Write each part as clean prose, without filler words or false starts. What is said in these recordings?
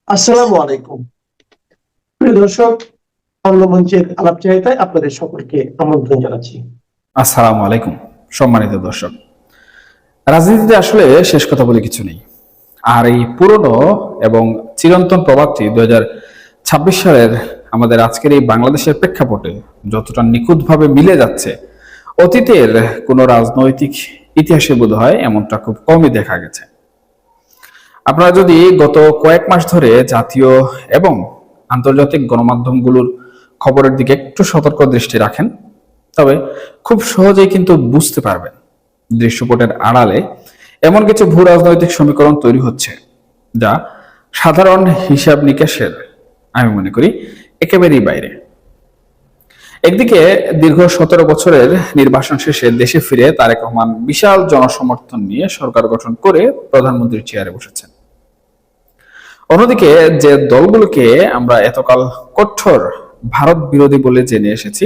আসসালামু আলাইকুম। প্রিয় দর্শক, মঞ্চের আলাপচারিতায় আপনাদের সকলকে আমন্ত্রণ জানাচ্ছি। আসসালামু আলাইকুম। সম্মানিত দর্শক, রাজনীতিতে আসলে শেষ কথা বলে কিছু নেই। আর এই পুরনো এবং চিরন্তন প্রভাবটি 2026 সালের আমাদের আজকের এই বাংলাদেশের প্রেক্ষাপটে যতটা নিখুঁতভাবে মিলে যাচ্ছে, অতীতের কোনো রাজনৈতিক ইতিহাসে বোধ হয় এমনটা খুব কমই দেখা গেছে। আপনারা যদি গত কয়েক মাস ধরে জাতীয় এবং আন্তর্জাতিক গণমাধ্যমগুলোর খবরের দিকে একটু সতর্ক দৃষ্টি রাখেন, তবে খুব সহজেই কিন্তু বুঝতে পারবেন দৃশ্যপটের আড়ালে এমন কিছু ভূ রাজনৈতিক সমীকরণ তৈরি হচ্ছে, যা সাধারণ হিসাব নিকাশের, আমি মনে করি, একেবারেই বাইরে। একদিকে দীর্ঘ 17 বছরের নির্বাসন শেষে দেশে ফিরে তারেক রহমান বিশাল জনসমর্থন নিয়ে সরকার গঠন করে প্রধানমন্ত্রীর চেয়ারে বসেছেন। অন্যদিকে যে দলগুলোকে আমরা এতকাল কঠোর ভারত বিরোধী বলে জেনে এসেছি,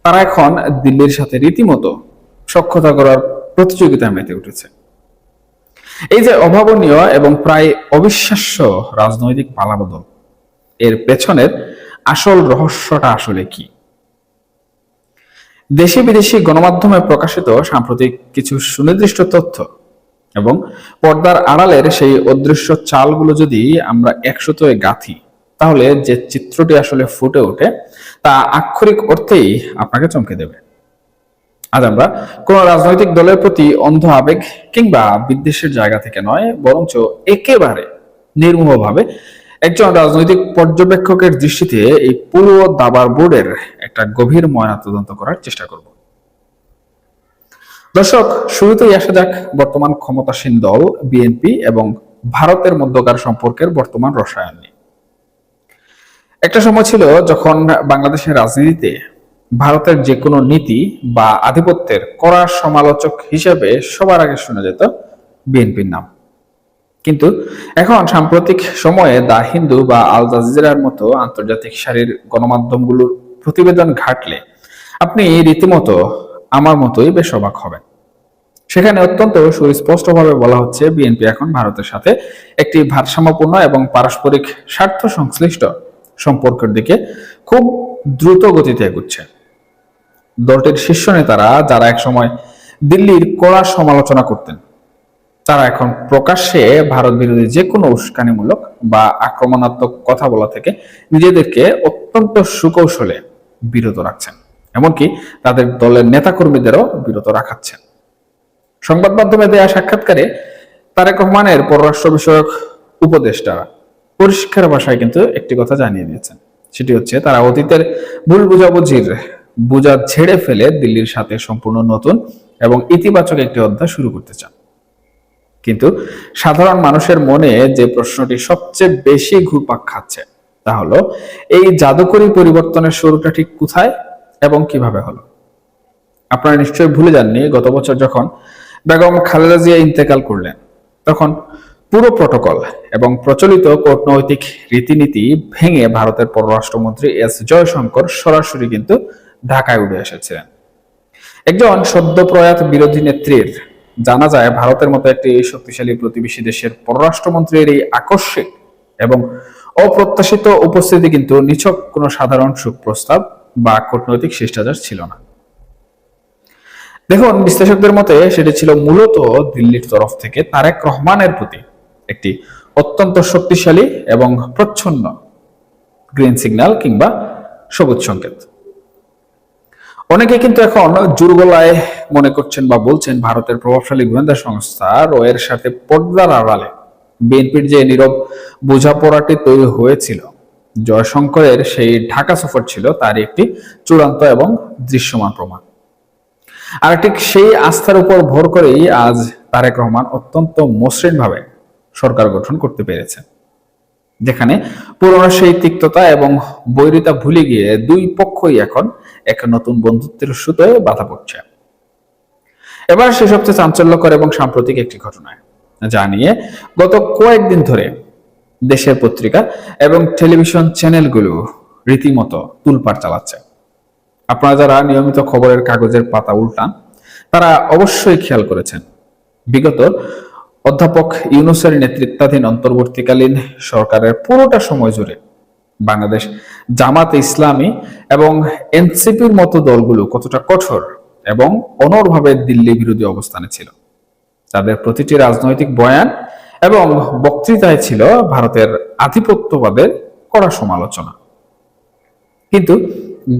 তারা এখন দিল্লির সাথে রীতিমতো সখ্যতা করার প্রতিযোগিতায় মেতে উঠেছে। এই যে অভাবনীয় এবং প্রায় অবিশ্বাস্য রাজনৈতিক পালাবদল, এর পেছনের আসল রহস্যটা আসলে কি? দেশি বিদেশি গণমাধ্যমে প্রকাশিত সাম্প্রতিক কিছু সুনির্দিষ্ট তথ্য এবং পর্দার আড়ালের সেই অদৃশ্য চালগুলো যদি আমরা একসূত্রে গাঁথি, তাহলে যে চিত্রটি আসলে ফুটে ওঠে তা আক্ষরিক অর্থেই আপনাকে চমকে দেবে। আজ আমরা কোন রাজনৈতিক দলের প্রতি অন্ধ আবেগ কিংবা বিদ্বেষের জায়গা থেকে নয়, বরঞ্চ একেবারে নির্মোহভাবে একজন রাজনৈতিক পর্যবেক্ষকের দৃষ্টিতে এই পুরো দাবার বোর্ডের একটা গভীর ময়নাতদন্ত করার চেষ্টা করব। দর্শক, শুরুতেই আসা যাক বর্তমান ক্ষমতাসীন দল বিএনপি এবং ভারতের মধ্যকার সম্পর্কের বর্তমান রসায়ন নিয়ে। একটা সময় ছিল যখন বাংলাদেশের রাজনীতিতে ভারতের যে কোনো নীতি বা আধিপত্যের কড়া সমালোচক হিসেবে সবার আগে শোনা যেত বিএনপির নাম। কিন্তু এখন সাম্প্রতিক সময়ে দা হিন্দু বা আল জাজিরার মতো আন্তর্জাতিক সারির গণমাধ্যমগুলোর প্রতিবেদন ঘাটলে আপনি রীতিমতো আমার মতোই বেশ অবাক হবেন। সেখানে অত্যন্ত সুস্পষ্টভাবে বলা হচ্ছে বিএনপি এখন ভারতের সাথে একটি ভারসাম্যপূর্ণ এবং পারস্পরিক স্বার্থ সংশ্লিষ্ট সম্পর্কের দিকে খুব দ্রুত গতিতে এগুচ্ছে। দলটির শীর্ষ নেতারা, যারা একসময় দিল্লির কড়া সমালোচনা করতেন, তারা এখন প্রকাশ্যে ভারত বিরোধী যে কোনো উস্কানিমূলক বা আক্রমণাত্মক কথা বলা থেকে নিজেদেরকে অত্যন্ত সুকৌশলে বিরত রাখছেন, এমনকি তাদের দলের নেতাকর্মীদেরও বিরত রাখাচ্ছেন। সংবাদ মাধ্যমে দেয়া সাক্ষাৎকারে তারেক রহমানের পররাষ্ট্র বিষয়ক উপদেষ্টারা পরিষ্কার ভাষায় কিন্তু একটি কথা জানিয়ে দিয়েছেন। সেটি হচ্ছে, তারা অতীতের ভুল বুঝাবুঝির বোঝা ঝেড়ে ফেলে দিল্লির সাথে সম্পূর্ণ নতুন এবং ইতিবাচক একটি অধ্যায় শুরু করতে চান। কিন্তু সাধারণ মানুষের মনে যে প্রশ্নটি সবচেয়ে বেশি ঘুরপাক খাচ্ছে, তা হলো এই জাদুকরী পরিবর্তনের শুরুটা ঠিক কোথায় এবং কিভাবে হলো। আপনারা নিশ্চয়ই ভুলে যাননি, গত বছর যখন বেগম খালেদা জিয়া ইন্তেকাল করলেন, তখন পুরো প্রটোকল এবং প্রচলিত কূটনৈতিক রীতিনীতি ভেঙে ভারতের পররাষ্ট্রমন্ত্রী এস জয়শঙ্কর সরাসরি কিন্তু ঢাকায় উঠে এসেছিলেন। একজন সদ্য প্রয়াত বিরোধী নেত্রীর জানা যায় ভারতের মতো একটি শক্তিশালী প্রতিবেশী দেশের পররাষ্ট্রমন্ত্রীর এই আকস্মিক এবং অপ্রত্যাশিত উপস্থিতি কিন্তু নিছক কোনো সাধারণ সুপ্রস্তাব বা কূটনৈতিক শিষ্টাচার ছিল না। দেখুন, বিশ্লেষকদের মতে সেটি ছিল মূলত দিল্লির তরফ থেকে তারেক রহমানের প্রতি একটি অত্যন্ত শক্তিশালী এবং প্রচ্ছন্ন গ্রিন সিগন্যাল কিংবা সবুজ সংকেত। অনেকে কিন্তু এখন জোর গলায় মনে করছেন বা বলছেন, ভারতের প্রভাবশালী গোয়েন্দা সংস্থা রয়ের সাথে পর্দার আড়ালে বিএনপির যে নীরব বোঝাপড়াটি তৈরি হয়েছিল, জয়শঙ্করের সেই ঢাকা সফর ছিল তার একটি চূড়ান্ত এবং দৃশ্যমান প্রমাণ। আর ঠিক সেই আস্থার উপর ভর করেই আজ তারেক রহমান অত্যন্ত মসৃণভাবে সরকার গঠন করতে পেরেছেন, যেখানে পুরনো সেই তিক্ততা এবং বৈরিতা ভুলে গিয়ে দুই পক্ষই এখন এক নতুন বন্ধুত্বের সুতোয় বাধা পড়ছে। এবার সে সবচেয়ে চাঞ্চল্যকর এবং সাম্প্রতিক একটি ঘটনায়, যা নিয়ে গত কয়েকদিন ধরে দেশের পত্রিকা এবং টেলিভিশন চ্যানেলগুলো রীতিমতো তুলপাড় চালাচ্ছে। আপনারা যারা নিয়মিত খবরের কাগজের পাতা উল্টান, তারা অবশ্যই খেয়াল করেছেন বিগত অধ্যাপক ইউনূসের নেতৃত্বাধীন অন্তর্বর্তীকালীন সরকারের পুরোটা সময় জুড়ে বাংলাদেশ জামাতে ইসলামী এবং এনসিপির মতো দলগুলো কতটা কঠোর এবং অনড়ভাবে দিল্লি বিরোধী অবস্থানে ছিল। তাদের প্রতিটি রাজনৈতিক বয়ান এবং বক্তৃতায় ছিল ভারতের আধিপত্যবাদের কড়া সমালোচনা। কিন্তু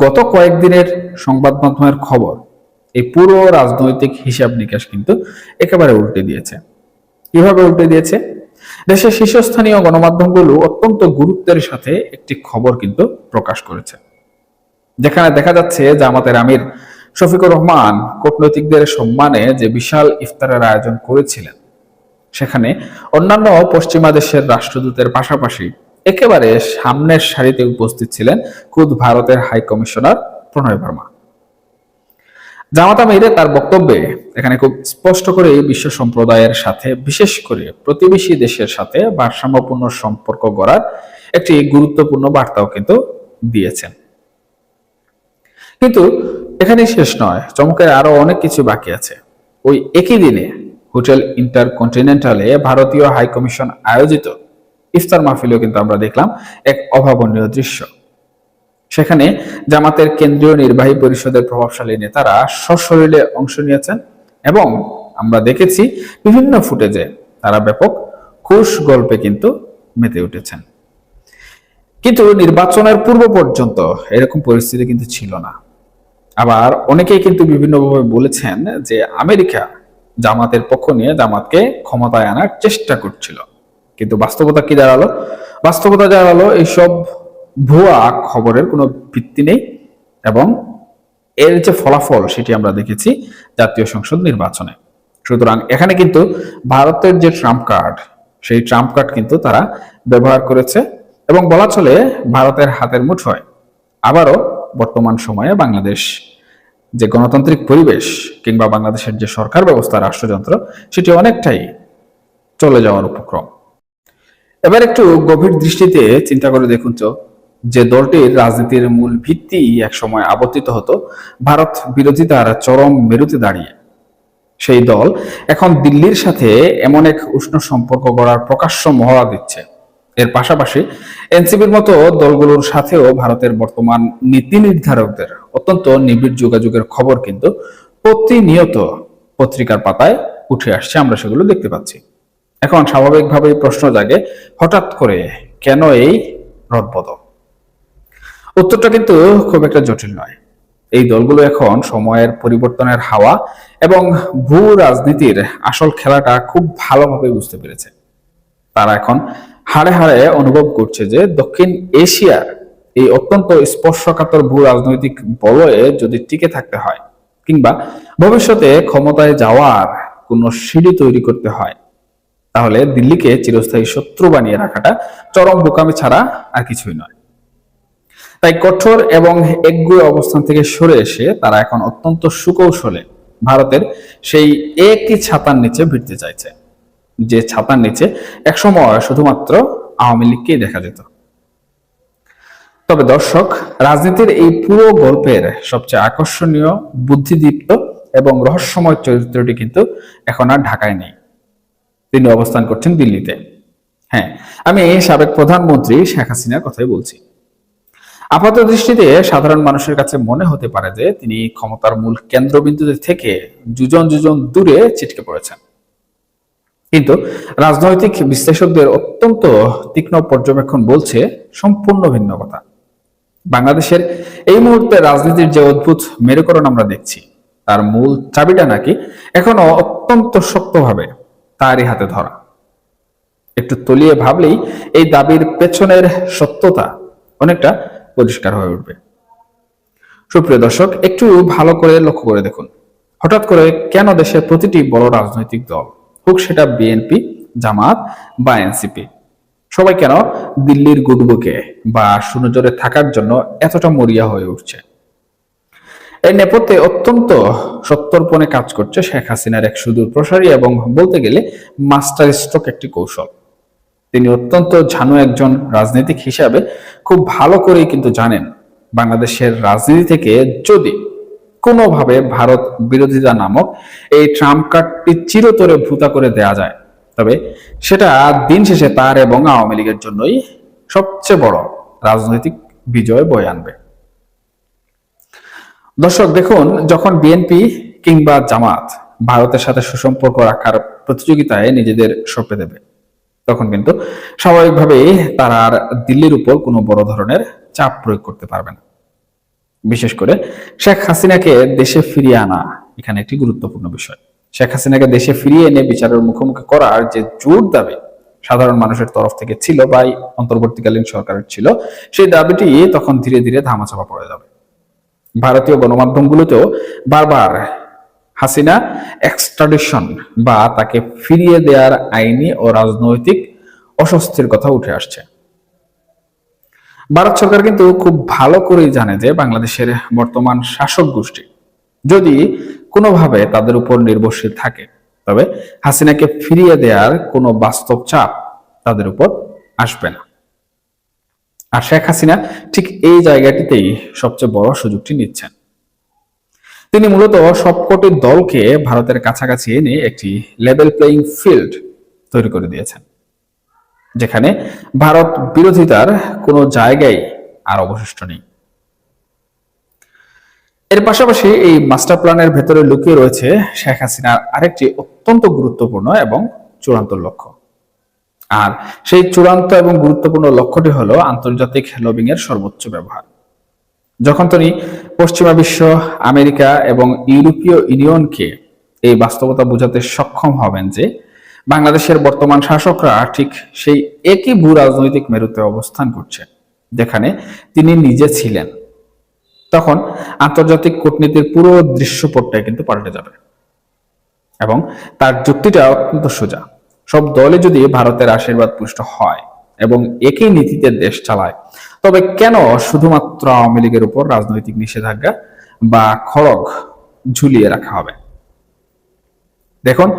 গত কয়েকদিনের সংবাদ মাধ্যমের খবর এই পুরো রাজনৈতিক হিসাব নিকাশ কিন্তু একেবারে উল্টে দিয়েছে। কিভাবে উল্টে দিয়েছে? দেশের শীর্ষস্থানীয় গণমাধ্যমগুলো অত্যন্ত গুরুত্বের সাথে একটি খবর কিন্তু প্রকাশ করেছে, যেখানে দেখা যাচ্ছে জামাতের আমির শফিকুর রহমান কূটনৈতিকদের সম্মানে যে বিশাল ইফতারের আয়োজন করেছিলেন, সেখানে অন্যান্য পশ্চিমা দেশের রাষ্ট্রদূতের পাশাপাশি একেবারে সামনের সারিতে উপস্থিত ছিলেন খুদ ভারতের হাই কমিশনার প্রণয় বর্মা। জামাত আমির তার বক্তব্যে এখানে খুব স্পষ্ট করে বিশ্ব সম্প্রদায়ের সাথে, বিশেষ করে প্রতিবেশী দেশের সাথে ভারসাম্যপূর্ণ সম্পর্ক গড়ার একটি গুরুত্বপূর্ণ বার্তাও কিন্তু দিয়েছেন। কিন্তু এখানেই শেষ নয়, চমকের আরো অনেক কিছু বাকি আছে। ওই একই দিনে হোটেল ইন্টারকন্টিনেন্টালে ভারতীয় হাই কমিশন আয়োজিত ইফতার মাহফিলেও কিন্তু আমরা দেখলাম এক অভাবনীয় দৃশ্য। সেখানে জামাতের কেন্দ্রীয় নির্বাহী পরিষদের প্রভাবশালী নেতারা সশরীরে অংশ নিয়েছেন এবং আমরা দেখেছি বিভিন্ন ফুটেজে তারা ব্যাপক খুশ গল্পে কিন্তু মেতে উঠেছেন। কিন্তু নির্বাচনের পূর্ব পর্যন্ত এরকম পরিস্থিতি কিন্তু ছিল না। আবার অনেকেই কিন্তু বিভিন্নভাবে বলেছেন যে আমেরিকা জামাতের পক্ষ নিয়ে জামাতকে ক্ষমতায় আনার চেষ্টা করছিল। কিন্তু বাস্তবতা কি দাঁড়ালো? বাস্তবতা দাঁড়ালো এইসব ভুয়া খবরের কোনো ভিত্তি নেই এবং এর যে ফলাফল সেটি আমরা দেখেছি জাতীয় সংসদ নির্বাচনে। সুতরাং এখানে কিন্তু ভারতের যে ট্রাম্প কার্ড, সেই ট্রাম্প কার্ড কিন্তু তারা ব্যবহার করেছে এবং বলা চলে ভারতের হাতের মুঠোয় আবারও বর্তমান সময়ে বাংলাদেশ যে গণতান্ত্রিক পরিবেশ কিংবা বাংলাদেশের যে সরকার ব্যবস্থা, রাষ্ট্রযন্ত্র, সেটি অনেকটাই চলে যাওয়ার উপক্রম। এবার একটু গভীর দৃষ্টিতে চিন্তা করে দেখুন তো, যে দলটির রাজনীতির মূল ভিত্তি একসময় আবর্তিত হতো ভারত বিরোধিতার চরম মেরুতে দাঁড়িয়ে, সেই দল এখন দিল্লির সাথে এমন এক উষ্ণ সম্পর্ক গড়ার প্রকাশ্য মহড়া দিচ্ছে। এর পাশাপাশি এনসিপির মতো দলগুলোর সাথেও ভারতের বর্তমান নীতি নির্ধারকদের অত্যন্ত নিবিড় যোগাযোগের খবর কিন্তু প্রতিনিয়ত পত্রিকার পাতায় উঠে আসছে, আমরা সেগুলো দেখতে পাচ্ছি। এখন স্বাভাবিকভাবেই প্রশ্ন জাগে, হঠাৎ করে কেন এই রদবদল? উত্তরটা কিন্তু খুব একটা জটিল নয়। এই দলগুলো এখন সময়ের পরিবর্তনের হাওয়া এবং ভূ রাজনীতির আসল খেলাটা খুব ভালোভাবে বুঝতে পেরেছে। তারা এখন হাড়ে হাড়ে অনুভব করছে যে দক্ষিণ এশিয়ার এই অত্যন্ত স্পর্শকাতর ভূ রাজনৈতিক বলয়ে যদি টিকে থাকতে হয় কিংবা ভবিষ্যতে ক্ষমতায় যাওয়ার কোনো সিঁড়ি তৈরি করতে হয়, তাহলে দিল্লিকে চিরস্থায়ী শত্রু বানিয়ে রাখাটা চরম বোকামি ছাড়া আর কিছুই নয়। তাই কঠোর এবং একগুঁয়ে অবস্থান থেকে সরে এসে তারা এখন অত্যন্ত সুকৌশলে ভারতের সেই একই ছাতার নিচে ভিড়তে চাইছে, যে ছাতার নিচে একসময় শুধুমাত্র আওয়ামী লীগকেই দেখা যেত। তবে দর্শক, রাজনীতির এই পুরো গল্পের সবচেয়ে আকর্ষণীয়, বুদ্ধিদীপ্ত এবং রহস্যময় চরিত্রটি কিন্তু এখন আর ঢাকায় নেই। তিনি অবস্থান করছেন দিল্লিতে। হ্যাঁ, আমি সাবেক প্রধানমন্ত্রী শেখ হাসিনার কথাই বলছি। আপাত দৃষ্টিতে সাধারণ মানুষের কাছে মনে হতে পারে যে তিনি ক্ষমতার মূল কেন্দ্রবিন্দুতে থেকে যুজন যুজন দূরে ছিটকে পড়েছেন। কিন্তু রাজনৈতিক বিশ্লেষকদের অত্যন্ত তীক্ষ্ণ পর্যবেক্ষণ বলছে সম্পূর্ণ ভিন্ন কথা। বাংলাদেশের এই মুহূর্তে রাজনীতির যে অদ্ভুত মেরুকরণ আমরা দেখছি, তার মূল চাবিটা নাকি এখনো অত্যন্ত শক্তভাবে তারই হাতে ধরা। একটু তলিয়ে ভাবলেই এই দাবির পেছনের সত্যতা অনেকটা পরিষ্কার হয়ে উঠবে। সুপ্রিয় দর্শক, একটু ভালো করে লক্ষ্য করে দেখুন, হঠাৎ করে কেন দেশের প্রতিটি বড় রাজনৈতিক দল, হোক সেটা বিএনপি, জামাত বা এনসিপি, সবাই কেন দিল্লির গুডবুকে বা সুনজরে থাকার জন্য এতটা মরিয়া হয়ে উঠছে? এর নেপথ্যে অত্যন্ত সত্তরপণে কাজ করছে শেখ হাসিনার এক সুদূর প্রসারী এবং বলতে গেলে মাস্টার স্ট্রোক একটি কৌশল। তিনি অত্যন্ত ঝানু একজন রাজনীতিক হিসাবে খুব ভালো করেই কিন্তু জানেন, বাংলাদেশের রাজনীতি থেকে যদি কোনোভাবে ভারত বিরোধিতা নামক এই ট্রাম্প কার্ডটি চিরতরে ভূতা করে দেয়া যায়, তবে সেটা দিন শেষে তার এবং আওয়ামী লীগের জন্যই সবচেয়ে বড় রাজনৈতিক বিজয় বয়ে আনবে। দর্শক দেখুন, যখন বিএনপি কিংবা জামাত ভারতের সাথে সুসম্পর্ক রাখার প্রতিযোগিতায় নিজেদের সঁপে দেবে, তখন কিন্তু স্বাভাবিকভাবেই তারা আর দিল্লির উপর কোনো বড় ধরনের চাপ প্রয়োগ করতে পারবে না। বিশেষ করে শেখ হাসিনাকে দেশে ফিরিয়ে আনা এখানে একটি গুরুত্বপূর্ণ বিষয়। শেখ হাসিনাকে দেশে ফিরিয়ে এনে বিচারের মুখোমুখি করার যে জোর দাবি সাধারণ মানুষের তরফ থেকে ছিল বা অন্তর্বর্তীকালীন সরকারের ছিল, সেই দাবিটি তখন ধীরে ধীরে ধামাচাপা পড়ে যাবে। ভারতীয় গণমাধ্যমগুলোতেও বারবার হাসিনা এক্সট্রাডিশন বা তাকে ফিরিয়ে দেওয়ার আইনি ও রাজনৈতিক অস্বস্তির কথা উঠে আসছে। ভারত সরকার কিন্তু খুব ভালো করেই জানে যে বাংলাদেশের বর্তমান শাসক গোষ্ঠী যদি কোনোভাবে তাদের উপর নির্ভরশীল থাকে, তবে হাসিনাকে ফিরিয়ে দেওয়ার কোনো বাস্তব চাপ তাদের উপর আসবে না। আর শেখ হাসিনা ঠিক এই জায়গাটিতেই সবচেয়ে বড় সুযোগটি নিচ্ছেন। তিনি মূলত সবকটি দলকে ভারতের কাছাকাছি এনে একটি লেভেল প্লেইং ফিল্ড তৈরি করে দিয়েছেন, যেখানে ভারত বিরোধিতার কোনো জায়গায় আর অবশিষ্ট নেই। এর পাশাপাশি এই মাস্টার প্ল্যানের ভেতরে লুকিয়ে রয়েছে শেখ হাসিনার আরেকটি অত্যন্ত গুরুত্বপূর্ণ এবং চূড়ান্ত লক্ষ্য। আর সেই চূড়ান্ত এবং গুরুত্বপূর্ণ লক্ষ্যটি হলো আন্তর্জাতিক লবিং এর সর্বোচ্চ ব্যবহার। যখন তিনি পশ্চিমা বিশ্ব, আমেরিকা এবং ইউরোপীয় ইউনিয়নকে এই বাস্তবতা বোঝাতে সক্ষম হবেন যে বাংলাদেশের বর্তমান শাসকরা ঠিক সেই একই ভূ রাজনৈতিক মেরুতে অবস্থান করছে যেখানে তিনি নিজে ছিলেন, তখন আন্তর্জাতিক কূটনীতির পুরো দৃশ্যপটটাই কিন্তু পাল্টে যাবে। এবং তার যুক্তিটা অত্যন্ত সোজা। সব দলে যদি ভারতের আশীর্বাদ পুষ্ট হয় এবং একই নীতিতে দেশ চালায়, তবে কেন শুধুমাত্র আওয়ামী লীগের উপর রাজনৈতিক নিষেধাজ্ঞা বা খড়গ ঝুলিয়ে রাখা হবে? দেখুন,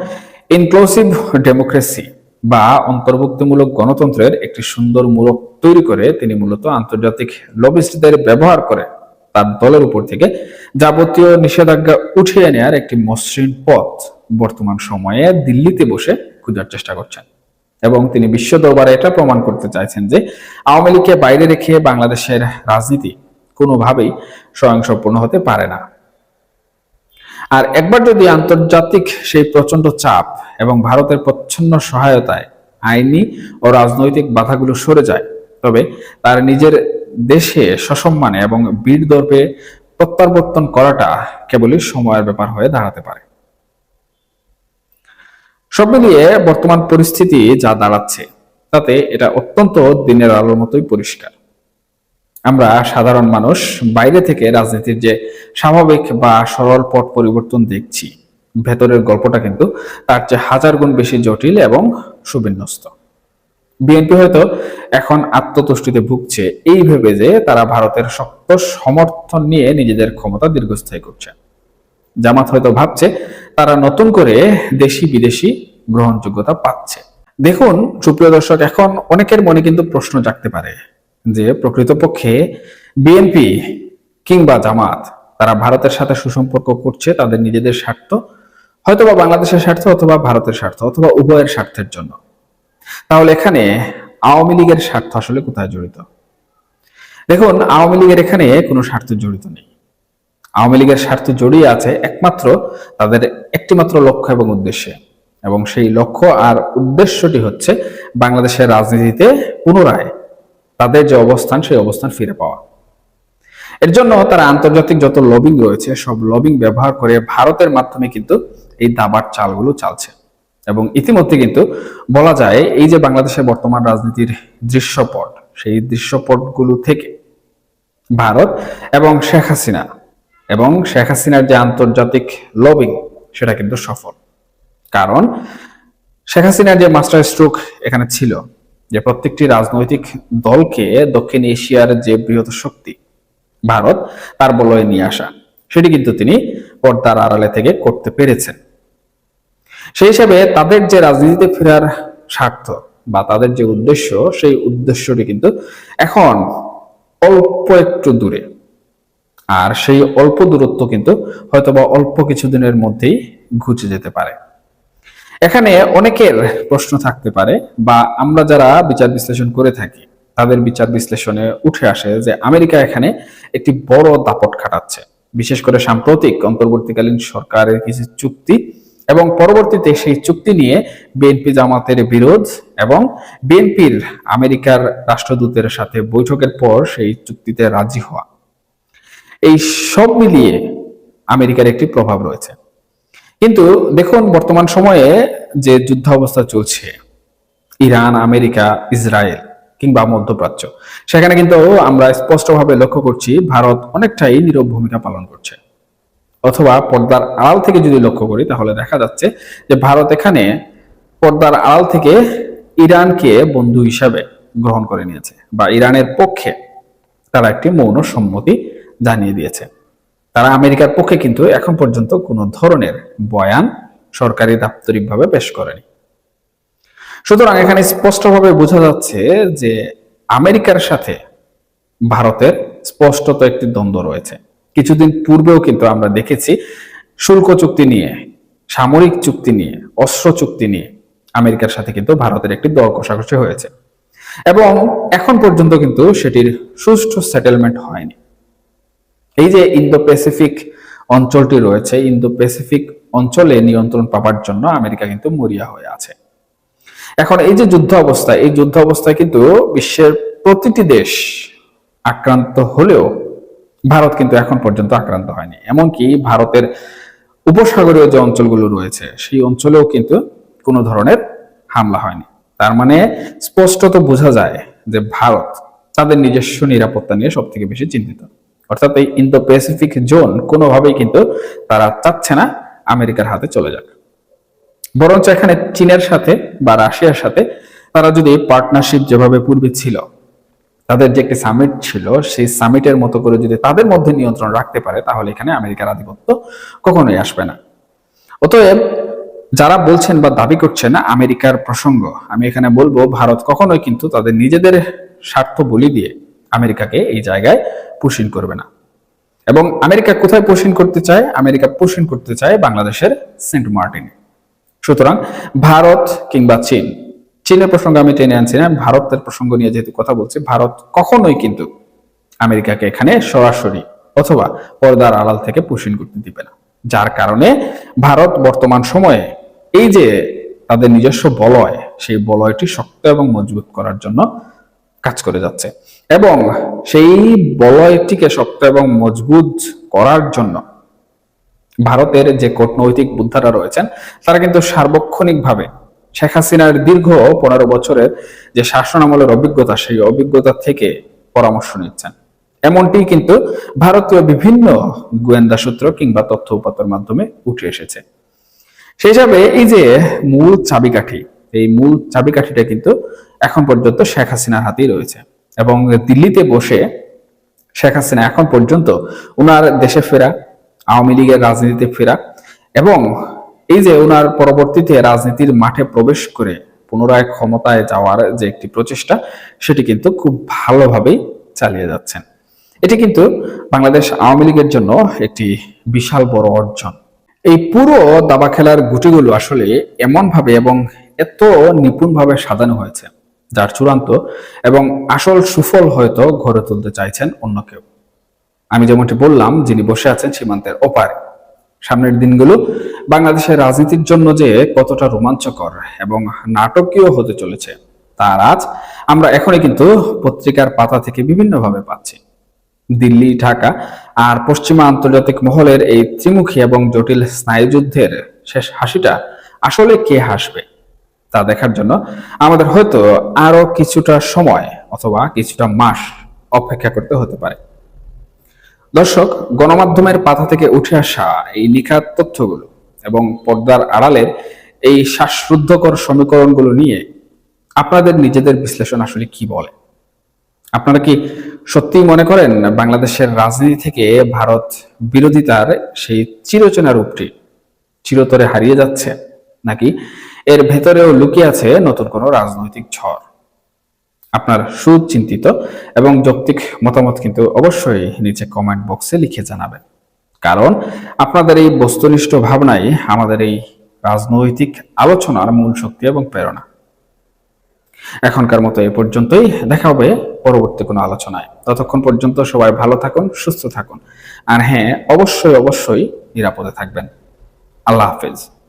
ইনক্লুসিভ ডেমোক্রেসি বা অন্তর্ভুক্তিমূলক গণতন্ত্রের একটি সুন্দর মূলক তৈরি করে তিনি মূলত আন্তর্জাতিক লবিস্টদের ব্যবহার করে তার দলের উপর থেকে যাবতীয় নিষেধাজ্ঞা উঠিয়ে নেওয়ার একটি মসৃণ পথ বর্তমান সময়ে দিল্লিতে বসে খোঁজার চেষ্টা করছেন। এবং তিনি বিশ্ব দরবারে এটা প্রমাণ করতে চাইছেন যে আওয়ামী লীগকে বাইরে রেখে বাংলাদেশের রাজনীতি কোনোভাবেই স্বয়ংসম্পূর্ণ হতে পারে না। আর একবার যদি আন্তর্জাতিক সেই প্রচন্ড চাপ এবং ভারতের প্রচ্ছন্ন সহায়তায় আইনি ও রাজনৈতিক বাধাগুলো সরে যায়, তবে তার নিজের দেশে সসম্মানে এবং বীর দর্পে প্রত্যাবর্তন করাটা কেবলই সময়ের ব্যাপার হয়ে দাঁড়াতে পারে। সব মিলিয়ে বর্তমান পরিস্থিতি যা দাঁড়াচ্ছে, তাতে এটা অত্যন্ত দিনের আলোর মতোই পরিষ্কার। আমরা সাধারণ মানুষ বাইরে থেকে রাজনীতির যে স্বাভাবিক বা সরল পথ পরিবর্তন দেখছি, ভেতরের গল্পটা কিন্তু তার চেয়ে হাজার গুণ বেশি জটিল এবং সুবিন্যস্ত। বিএনপি হয়তো এখন আত্মতুষ্টিতে ভুগছে এই ভেবে যে তারা ভারতের শক্ত সমর্থন নিয়ে নিজেদের ক্ষমতা দীর্ঘস্থায়ী করছে। জামাত হয়তো ভাবছে তারা নতুন করে দেশি বিদেশি গ্রহণযোগ্যতা পাচ্ছে। দেখুন সুপ্রিয় দর্শক, এখন অনেকের মনে কিন্তু প্রশ্ন জাগতে পারে যে প্রকৃতপক্ষে বিএনপি কিংবা জামাত তারা ভারতের সাথে সুসম্পর্ক করছে তাদের নিজেদের স্বার্থ, হয়তোবা বাংলাদেশের স্বার্থ অথবা ভারতের স্বার্থ অথবা উভয়ের স্বার্থের জন্য। তাহলে এখানে আওয়ামী লীগের স্বার্থ আসলে কোথায় জড়িত? দেখুন, আওয়ামী লীগের এখানে কোনো স্বার্থ জড়িত নেই। আওয়ামী লীগের স্বার্থ জড়িয়ে আছে একমাত্র তাদের একটিমাত্র লক্ষ্য এবং উদ্দেশ্যে, এবং সেই লক্ষ্য আর উদ্দেশ্যটি হচ্ছে বাংলাদেশের রাজনীতিতে পুনরায় তাদের যে অবস্থান সেই অবস্থান ফিরে পাওয়া। এর জন্য তারা আন্তর্জাতিক যত লবিং রয়েছে সব লবিং ব্যবহার করে ভারতের মাধ্যমে কিন্তু এই দাবার চালগুলো চালছে। এবং ইতিমধ্যে কিন্তু বলা যায় এই যে বাংলাদেশের বর্তমান রাজনীতির দৃশ্যপট, সেই দৃশ্যপটগুলো থেকে ভারত এবং শেখ হাসিনার যে আন্তর্জাতিক লবিং সেটা কিন্তু সফল। কারণ শেখ হাসিনার যে মাস্টার স্ট্রোক এখানে ছিল যে প্রত্যেকটি রাজনৈতিক দলকে দক্ষিণ এশিয়ার যে বৃহৎ শক্তি ভারত তার বলয়ে নিয়ে আসা, সেটি কিন্তু তিনি পর্দার আড়ালে থেকে করতে পেরেছেন। সেই হিসাবে তাদের যে রাজনীতিতে ফেরার স্বার্থ বা তাদের যে উদ্দেশ্য, সেই উদ্দেশ্যটি কিন্তু এখন অল্প একটু দূরে। আর সেই অল্প দূরত্ব কিন্তু হয়তোবা অল্প কিছুদিনের মধ্যেই ঘুচে যেতে পারে। এখানে অনেকের প্রশ্ন থাকতে পারে, বা আমরা যারা বিচার বিশ্লেষণ করে থাকি তাদের বিচার বিশ্লেষণে উঠে আসে যে আমেরিকা এখানে একটি বড় দাপট খাটাচ্ছে, বিশেষ করে সাম্প্রতিক অন্তর্বর্তীকালীন সরকারের কিছু চুক্তি এবং পরবর্তীতে সেই চুক্তি নিয়ে বিএনপি জামাতের বিরোধ এবং বিএনপির আমেরিকার রাষ্ট্রদূতের সাথে বৈঠকের পর সেই চুক্তিতে রাজি হওয়া, এই সব মিলিয়ে আমেরিকার একটি প্রভাব রয়েছে। কিন্তু দেখুন, বর্তমান সময়ে যে যুদ্ধাবস্থা চলছে ইরান, আমেরিকা, ইসরায়েল কিংবা মধ্যপ্রাচ্য, সেখানে কিন্তু আমরা স্পষ্টভাবে লক্ষ্য করছি ভারত অনেকটাই নীরব ভূমিকা পালন করছে। অথবা পর্দার আড়াল থেকে যদি লক্ষ্য করি তাহলে দেখা যাচ্ছে যে ভারত এখানে পর্দার আড়াল থেকে ইরানকে বন্ধু হিসাবে গ্রহণ করে নিয়েছে, বা ইরানের পক্ষে তারা একটি মৌন সম্মতি জানিয়ে দিয়েছে। তারা আমেরিকার পক্ষে কিন্তু এখন পর্যন্ত কোনো ধরনের বয়ান সরকারি দাপ্তরিকভাবে পেশ করেনি। সুতরাং এখানে স্পষ্টভাবে বোঝা যাচ্ছে যে আমেরিকার সাথে ভারতের স্পষ্টত একটি দ্বন্দ্ব রয়েছে। কিছুদিন পূর্বেও কিন্তু আমরা দেখেছি শুল্ক চুক্তি নিয়ে, সামরিক চুক্তি নিয়ে, অস্ত্র চুক্তি নিয়ে আমেরিকার সাথে কিন্তু ভারতের একটি দর কষাকষি হয়েছে, এবং এখন পর্যন্ত কিন্তু সেটির সুষ্ঠু সেটেলমেন্ট হয়নি। এই যে ইন্দো প্যাসিফিক অঞ্চলটি রয়েছে, ইন্দো প্যাসিফিক অঞ্চলে নিয়ন্ত্রণ পাবার জন্য আমেরিকা কিন্তু মরিয়া হয়ে আছে। এখন এই যে যুদ্ধ অবস্থা, এই যুদ্ধ অবস্থায় কিন্তু বিশ্বের প্রতিটি দেশ আক্রান্ত হলেও ভারত কিন্তু এখন পর্যন্ত আক্রান্ত হয়নি। এমনকি ভারতের উপসাগরীয় যে অঞ্চলগুলো রয়েছে সেই অঞ্চলেও কিন্তু কোনো ধরনের হামলা হয়নি। তার মানে স্পষ্টত বোঝা যায় যে ভারত তাদের নিজস্ব নিরাপত্তা নিয়ে সব থেকে বেশি চিন্তিত। অর্থাৎ এই ইন্দো প্যাসিফিক জোন কোনোভাবেই কিন্তু তারা চাচ্ছে না আমেরিকার হাতে চলে যাক। বরঞ্চ এখানে চীনের সাথে বা রাশিয়ার সাথে তারা যদি পার্টনারশিপ যেভাবে পূর্বে ছিল, তাদের যে একটি সামিট ছিল, সেই সামিটের মতো করে যদি তাদের মধ্যে নিয়ন্ত্রণ রাখতে পারে, তাহলে এখানে আমেরিকার আধিপত্য কখনোই আসবে না। অতএব যারা বলছেন বা দাবি করছেন আমেরিকার প্রসঙ্গ, আমি এখানে বলবো ভারত কখনোই কিন্তু তাদের নিজেদের স্বার্থ বলি দিয়ে আমেরিকাকে এই জায়গায় পুশিং করবে না। এবং আমেরিকা কোথায় পুশিং করতে চায়? আমেরিকা পুশিং করতে চায় বাংলাদেশের সেন্ট মার্টিনে। সুতরাং ভারত কিংবা চীন, চীনের প্রসঙ্গ আমি টেনে আনছি না, ভারতের প্রসঙ্গ নিয়ে যেহেতু কথা বলছি, ভারত কখনোই কিন্তু আমেরিকাকে এখানে সরাসরি অথবা পর্দার আড়াল থেকে পুশিং করতে দিবে না। যার কারণে ভারত বর্তমান সময়ে এই যে তাদের নিজস্ব বলয়, সেই বলয়টি শক্ত এবং মজবুত করার জন্য কাজ করে যাচ্ছে, এবং সেই বলয়টিকে শক্ত এবং মজবুত করার জন্য ভারতের যে কূটনৈতিক বুদ্ধারা রয়েছেন তারা কিন্তু সার্বক্ষণিকভাবে শেখ হাসিনার দীর্ঘ 15 বছরের যে শাসন আমলের অভিজ্ঞতা, সেই অভিজ্ঞতা থেকে পরামর্শ নিচ্ছেন। এমনটি কিন্তু ভারতীয় বিভিন্ন গোয়েন্দা সূত্র কিংবা তথ্য উপাত্তের মাধ্যমে উঠে এসেছে। সেই হিসাবে এই যে মূল চাবিকাঠি, এই মূল চাবিকাঠিটা কিন্তু এখন পর্যন্ত শেখ হাসিনার হাতেই রয়েছে, এবং দিল্লিতে বসে শেখ হাসিনা এখন পর্যন্ত উনার দেশে ফেরা, আওয়ামী লীগের রাজনীতিতে ফেরা, এবং এই যে উনার পরবর্তীতে রাজনীতির মাঠে প্রবেশ করে পুনরায় ক্ষমতায় যাওয়ার যে একটি প্রচেষ্টা, সেটি কিন্তু খুব ভালোভাবেই চালিয়ে যাচ্ছেন। এটি কিন্তু বাংলাদেশ আওয়ামী লীগের জন্য একটি বিশাল বড় অর্জন। এই পুরো দাবা খেলার গুটিগুলো আসলে এমন ভাবে এবং এত নিপুণভাবে সাজানো হয়েছে, যার চূড়ান্ত এবং আসল সুফল হয়তো গড়ে তুলতে চাইছেন অন্য কেউ। আমি যেমনটি বললাম, যিনি বসে আছেন সীমান্তের ওপারে, সামনের দিনগুলো বাংলাদেশের রাজনীতির জন্য যে কতটা রোমাঞ্চকর এবং নাটকীয় হতে চলেছে তার আজ আমরা এখনই কিন্তু পত্রিকার পাতা থেকে বিভিন্নভাবে পাচ্ছি। দিল্লি, ঢাকা আর পশ্চিমা আন্তর্জাতিক মহলের এই ত্রিমুখী এবং জটিল স্নায়ুযুদ্ধের শেষ হাসিটা আসলে কে হাসবে তা দেখার জন্য আমাদের হয়তো আরো কিছুটা সময় অথবা কিছুটা মাস অপেক্ষা করতে হতে পারে। দর্শক, গণমাধ্যমের পাতা থেকে উঠে আসা এই নিখাত তথ্যগুলো এবং পর্দার আড়ালের এই শ্বাসরুদ্ধকর সমীকরণগুলো নিয়ে আপনাদের নিজেদের বিশ্লেষণ আসলে কি বলে? আপনারা কি সত্যিই মনে করেন বাংলাদেশের রাজনীতি থেকে ভারত বিরোধিতার সেই চিরচেনা রূপটি চিরতরে হারিয়ে যাচ্ছে, নাকি এর ভেতরেও লুকিয়ে আছে নতুন কোনো রাজনৈতিক ঝড়? আপনার সুচিন্তিত এবং যৌক্তিক মতামত কিন্তু অবশ্যই নিচে কমেন্ট বক্সে লিখে জানাবেন, কারণ আপনাদের এই বস্তুনিষ্ঠ ভাবনাই আমাদের এই রাজনৈতিক আলোচনার মূল শক্তি এবং প্রেরণা। এখনকার মতো এ পর্যন্তই, দেখা হবে পরবর্তী কোনো আলোচনায়। ততক্ষণ পর্যন্ত সবাই ভালো থাকুন, সুস্থ থাকুন, আর হ্যাঁ, অবশ্যই অবশ্যই নিরাপদে থাকবেন। আল্লাহ হাফেজ।